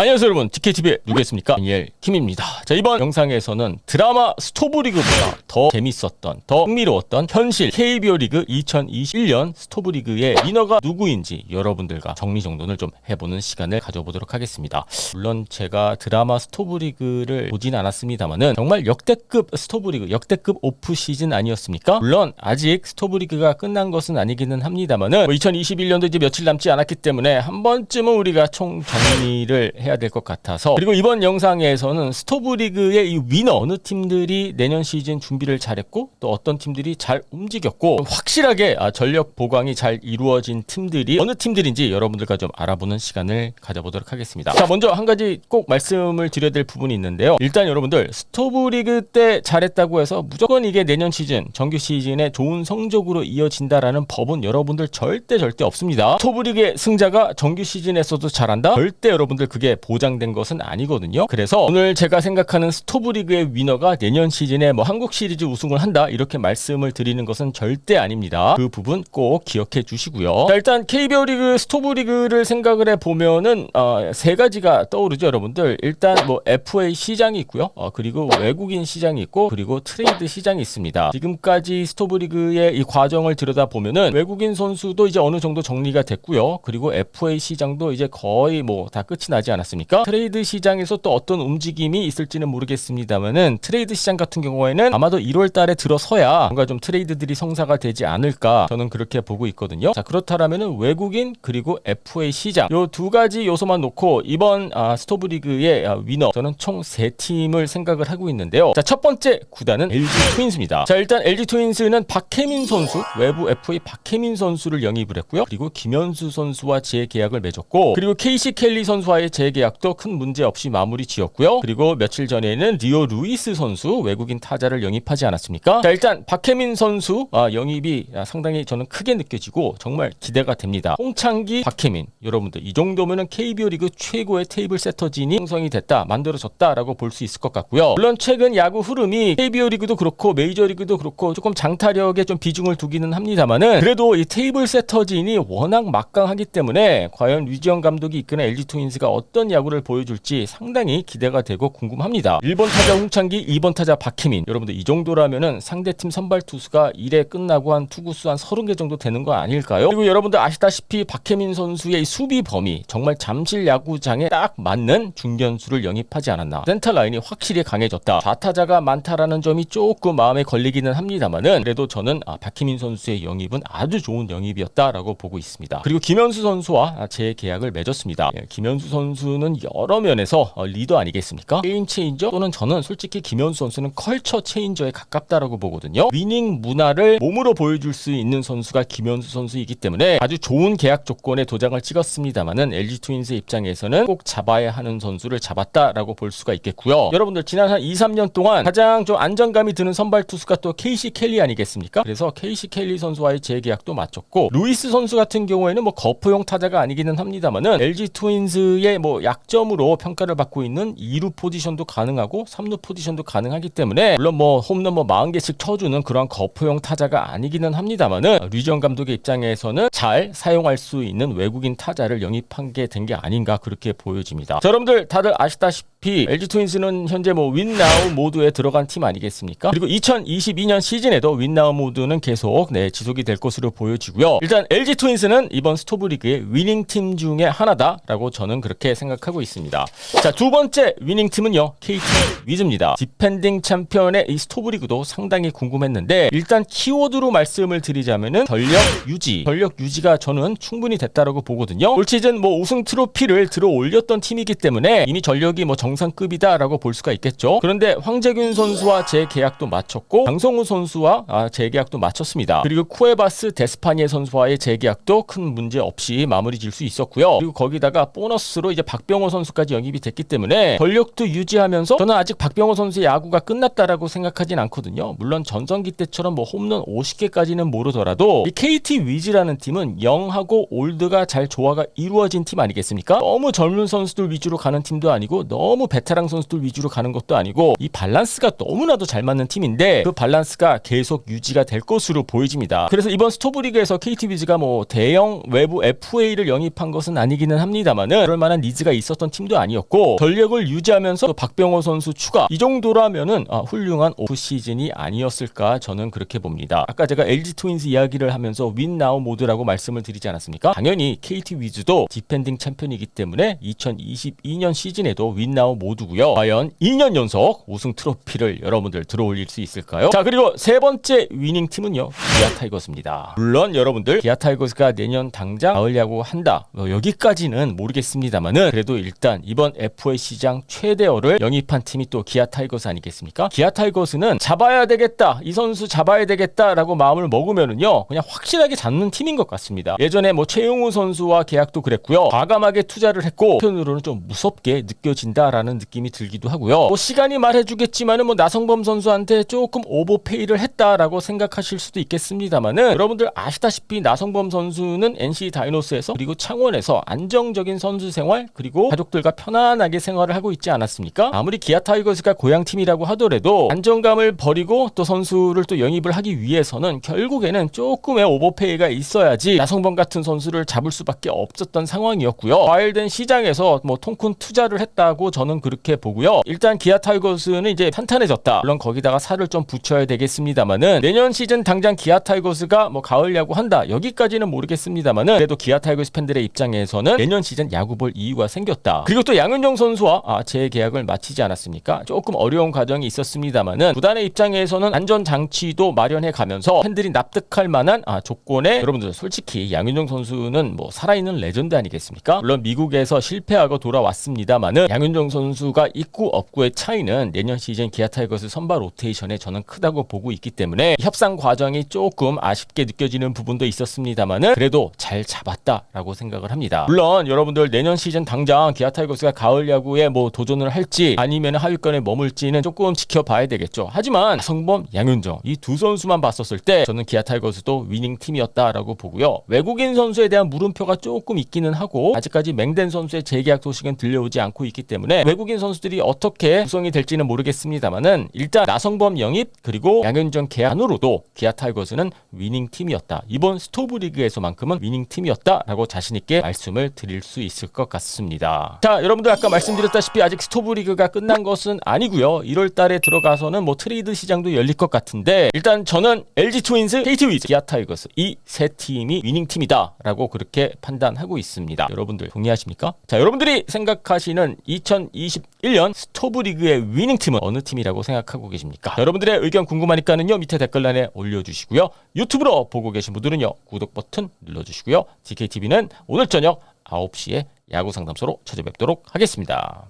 안녕하세요 여러분, DKTV의 누구겠습니까? 다니엘 킴입니다. 자, 이번 영상에서는 드라마 스토브리그보다 더 재밌었던, 더 흥미로웠던 현실 KBO 리그 2021년 스토브리그의 위너가 누구인지 여러분들과 정리정돈을 좀 해보는 시간을 가져보도록 하겠습니다. 물론 제가 드라마 스토브리그를 보진 않았습니다만은 정말 역대급 스토브리그, 역대급 오프 시즌 아니었습니까? 물론 아직 스토브리그가 끝난 것은 아니기는 합니다만은 2021년도 이제 며칠 남지 않았기 때문에 한 번쯤은 우리가 총 정리를 해야 될 것 같아서, 그리고 이번 영상에서는 스토브리그의 이 위너, 어느 팀들이 내년 시즌 준비를 잘했고 또 어떤 팀들이 잘 움직였고 확실하게 전력 보강이 잘 이루어진 팀들이 어느 팀들인지 여러분들과 좀 알아보는 시간을 가져보도록 하겠습니다. 자, 먼저 한 가지 꼭 말씀을 드려야 될 부분이 있는데요. 일단 여러분들, 스토브리그 때 잘했다고 해서 무조건 이게 내년 시즌 정규 시즌에 좋은 성적으로 이어진다라는 법은 여러분들 절대 없습니다. 스토브리그의 승자가 정규 시즌에서도 잘한다? 절대 여러분들 그게 보장된 것은 아니거든요. 그래서 오늘 제가 생각하는 스토브리그의 위너가 내년 시즌에 뭐 한국 시리즈 우승을 한다 이렇게 말씀을 드리는 것은 절대 아닙니다. 그 부분 꼭 기억해 주시고요. 자, 일단 KBO 리그 스토브리그를 생각을 해보면은 세 가지가 떠오르죠 여러분들. 일단 뭐 FA 시장이 있고요. 그리고 외국인 시장이 있고, 그리고 트레이드 시장이 있습니다. 지금까지 스토브리그의 이 과정을 들여다보면은 외국인 선수도 이제 어느 정도 정리가 됐고요. 그리고 FA 시장도 이제 거의 뭐 다 끝이 나지 않았습니까? 트레이드 시장에서 또 어떤 움직임이 있을지는 모르겠습니다만은 트레이드 시장 같은 경우에는 아마도 1월 달에 들어서야 뭔가 좀 트레이드들이 성사가 되지 않을까, 저는 그렇게 보고 있거든요. 자, 그렇다면은 외국인 그리고 FA 시장, 요 두 가지 요소만 놓고 이번 스토브리그의 위너, 저는 총 3팀을 생각을 하고 있는데요. 자, 첫 번째 구단은 LG 트윈스입니다. 자, 일단 LG 트윈스는 박혜민 선수, 외부 FA 박혜민 선수를 영입을 했고요. 그리고 김현수 선수와 재계약을 맺었고, 그리고 KC 켈리 선수와의 재계약도 큰 문제 없이 마무리 지었고요. 그리고 며칠 전에는 리오 루이스 선수, 외국인 타자를 영입하지 않았습니까? 자, 일단 박혜민 선수 영입이 상당히 저는 크게 느껴지고 정말 기대가 됩니다. 홍창기, 박혜민, 여러분들 이 정도면은 KBO 리그 최고의 테이블 세터진이 형성이 됐다, 만들어졌다라고 볼 수 있을 것 같고요. 물론 최근 야구 흐름이 KBO 리그도 그렇고 메이저 리그도 그렇고 조금 장타력에 좀 비중을 두기는 합니다만은, 그래도 이 테이블 세터진이 워낙 막강하기 때문에 과연 류지영 감독이 이끄는 LG 트윈스가 어떤 야구를 보여줄지 상당히 기대가 되고 궁금합니다. 1번 타자 홍창기, 2번 타자 박혜민, 여러분들 이 정도라면은 상대팀 선발 투수가 1회 끝나고 한 투구수 한 30개 정도 되는 거 아닐까요? 그리고 여러분들 아시다시피 박혜민 선수의 이 수비 범위, 정말 잠실 야구장에 딱 맞는 중견수를 영입하지 않았나. 센터 라인이 확실히 강해졌다. 좌타자가 많다라는 점이 조금 마음에 걸리기는 합니다만은, 그래도 저는 박혜민 선수의 영입은 아주 좋은 영입이었다라고 보고 있습니다. 그리고 김현수 선수와 재계약을 맺었습니다. 김현수 선수는 여러 면에서 리더 아니겠습니까? 게임 체인저, 또는 저는 솔직히 김현수 선수는 컬처 체인저에 가깝다라고 보거든요. 위닝 문화를 몸으로 보여줄 수 있는 선수가 김현수 선수이기 때문에 아주 좋은 계약 조건에 도장을 찍었습니다만은, LG 트윈스 입장에서는 꼭 잡아야 하는 선수를 잡았다라고 볼 수가 있겠고요. 여러분들 지난 한 2-3년 동안 가장 좀 안정감이 드는 선발 투수가 또 KC 켈리 아니겠습니까? 그래서 KC 켈리 선수와의 재계약도 마쳤고, 루이스 선수 같은 경우에는 뭐 거포용 타자가 아니기는 합니다만은 LG 트윈스의 뭐 약점으로 평가를 받고 있는 2루 포지션도 가능하고 3루 포지션도 가능하기 때문에, 물론 뭐 홈런 뭐 40개씩 쳐주는 그런 거포용 타자가 아니기는 합니다만은, 류지영 감독의 입장에서는 잘 사용할 수 있는 외국인 타자를 영입한 게 된 게 아닌가, 그렇게 보여집니다. 자, 여러분들 다들 아시다시피 LG 트윈스는 현재 뭐 윈나우 모드에 들어간 팀 아니겠습니까? 그리고 2022년 시즌에도 윈나우 모드는 계속 지속이 될 것으로 보여지고요. 일단 LG 트윈스는 이번 스토브리그의 위닝 팀 중에 하나다라고 저는 그렇게 생각하고 있습니다. 자, 두 번째 위닝 팀은요, KT 위즈입니다. 디펜딩 챔피언의 이 스토브리그도 상당히 궁금했는데, 일단 키워드로 말씀을 드리자면은 전력 유지가 저는 충분히 됐다라고 보거든요. 올 시즌 뭐 우승 트로피를 들어 올렸던 팀이기 때문에 이미 전력이 뭐 정상급이다라고 볼 수가 있겠죠. 그런데 황재균 선수와 재계약도 마쳤고, 강성우 선수와 재계약도 마쳤습니다. 그리고 쿠에바스 데스파니에 선수와의 재계약도 큰 문제 없이 마무리 질 수 있었고요. 그리고 거기다가 보너스로 이제 박병호 선수까지 영입이 됐기 때문에 전력도 유지하면서, 저는 아직 박병호 선수의 야구가 끝났다라고 생각하진 않거든요. 물론 전성기 때처럼 뭐 홈런 50개까지는 모르더라도 이 KT 위즈라는 팀은 영하고 올드가 잘 조화가 이루어진 팀 아니겠습니까? 너무 젊은 선수들 위주로 가는 팀도 아니고 너무 너무 베테랑 선수들 위주로 가는 것도 아니고 이 밸런스가 너무나도 잘 맞는 팀인데 그 밸런스가 계속 유지가 될 것으로 보여집니다. 그래서 이번 스토브리그에서 KT 위즈가 뭐 대형 외부 FA를 영입한 것은 아니기는 합니다만은 그럴 만한 니즈가 있었던 팀도 아니었고 전력을 유지하면서 또 박병호 선수 추가 이 정도라면은 훌륭한 오프 시즌이 아니었을까 저는 그렇게 봅니다. 아까 제가 LG 트윈스 이야기를 하면서 윈 나우 모드라고 말씀을 드리지 않았습니까? 당연히 KT 위즈도 디펜딩 챔피언이기 때문에 2022년 시즌에도 윈 나우 모드고요. 과연 2년 연속 우승 트로피를 여러분들 들어올릴 수 있을까요? 자, 그리고 세 번째 위닝 팀은요, 기아 타이거스입니다. 물론 여러분들 기아 타이거스가 내년 당장 가을 야구 한다 여기까지는 모르겠습니다만은 그래도 일단 이번 FA 시장 최대어를 영입한 팀이 또 기아 타이거스 아니겠습니까? 기아 타이거스는 잡아야 되겠다, 이 선수 잡아야 되겠다라고 마음을 먹으면은요 그냥 확실하게 잡는 팀인 것 같습니다. 예전에 뭐 최용우 선수와 계약도 그랬고요, 과감하게 투자를 했고 한편으로는 좀 무섭게 느껴진다라는 느낌이 들기도 하고요. 뭐 시간이 말해주겠지만은 뭐 나성범 선수한테 조금 오버페이를 했다라고 생각하실 수도 있겠습니다만은 여러분들 아시다시피 나성범 선수는 NC 다이노스에서 그리고 창원에서 안정적인 선수 생활 그리고 가족들과 편안하게 생활을 하고 있지 않았습니까? 아무리 기아 타이거스가 고향팀이라고 하더라도 안정감을 버리고 또 선수를 또 영입을 하기 위해서는 결국에는 조금의 오버페이가 있어야지 나성범 같은 선수를 잡을 수밖에 없었던 상황이었고요. 과열된 시장에서 뭐 통큰 투자를 했다고 저는 그렇게 보고요. 일단 기아 타이거스는 이제 탄탄해졌다. 물론 거기다가 살을 좀 붙여야 되겠습니다만은 내년 시즌 당장 기아 타이거스가 뭐 가을 야구 한다 여기까지는 모르겠습니다만은 그래도 기아 타이거스 팬들의 입장에서는 내년 시즌 야구 볼 이유가 생겼다. 그리고 또 양현종 선수와 재계약을 마치지 않았습니까? 조금 어려운 과정이 있었습니다만은 구단의 입장에서는 안전 장치도 마련해 가면서 팬들이 납득할 만한 조건에 여러분들 솔직히 양현종 선수는 뭐 살아있는 레전드 아니겠습니까? 물론 미국에서 실패하고 돌아왔습니다만은 양현종 선수가 있고 없고의 차이는 내년 시즌 기아 타이거스 선발 로테이션에 저는 크다고 보고 있기 때문에 협상 과정이 조금 아쉽게 느껴지는 부분도 있었습니다만은 그래도 잘 잡았다라고 생각을 합니다. 물론 여러분들 내년 시즌 당장 기아 타이거스가 가을 야구에 뭐 도전을 할지 아니면 하위권에 머물지는 조금 지켜봐야 되겠죠. 하지만 성범, 양현종 이 두 선수만 봤었을 때 저는 기아 타이거스도 위닝 팀이었다라고 보고요. 외국인 선수에 대한 물음표가 조금 있기는 하고 아직까지 맹된 선수의 재계약 소식은 들려오지 않고 있기 때문에 외국인 선수들이 어떻게 구성이 될지는 모르겠습니다만은 일단 나성범 영입 그리고 양현종 계약으로도 기아 타이거스는 위닝 팀이었다. 이번 스토브리그에서만큼은 위닝 팀이었다라고 자신 있게 말씀을 드릴 수 있을 것 같습니다. 자, 여러분들 아까 말씀드렸다시피 아직 스토브리그가 끝난 것은 아니고요. 1월 달에 들어가서는 뭐 트레이드 시장도 열릴 것 같은데 일단 저는 LG 트윈스, KT 위즈, 기아 타이거스 이 세 팀이 위닝 팀이다라고 그렇게 판단하고 있습니다. 여러분들 동의하십니까? 자, 여러분들이 생각하시는 2021년 스토브리그의 위닝 팀은 어느 팀이라고 생각하고 계십니까? 여러분들의 의견 궁금하니까는요 밑에 댓글란에 올려주시고요. 유튜브로 보고 계신 분들은요 구독 버튼 눌러주시고요. DKTV는 오늘 저녁 9시에 야구 상담소로 찾아뵙도록 하겠습니다.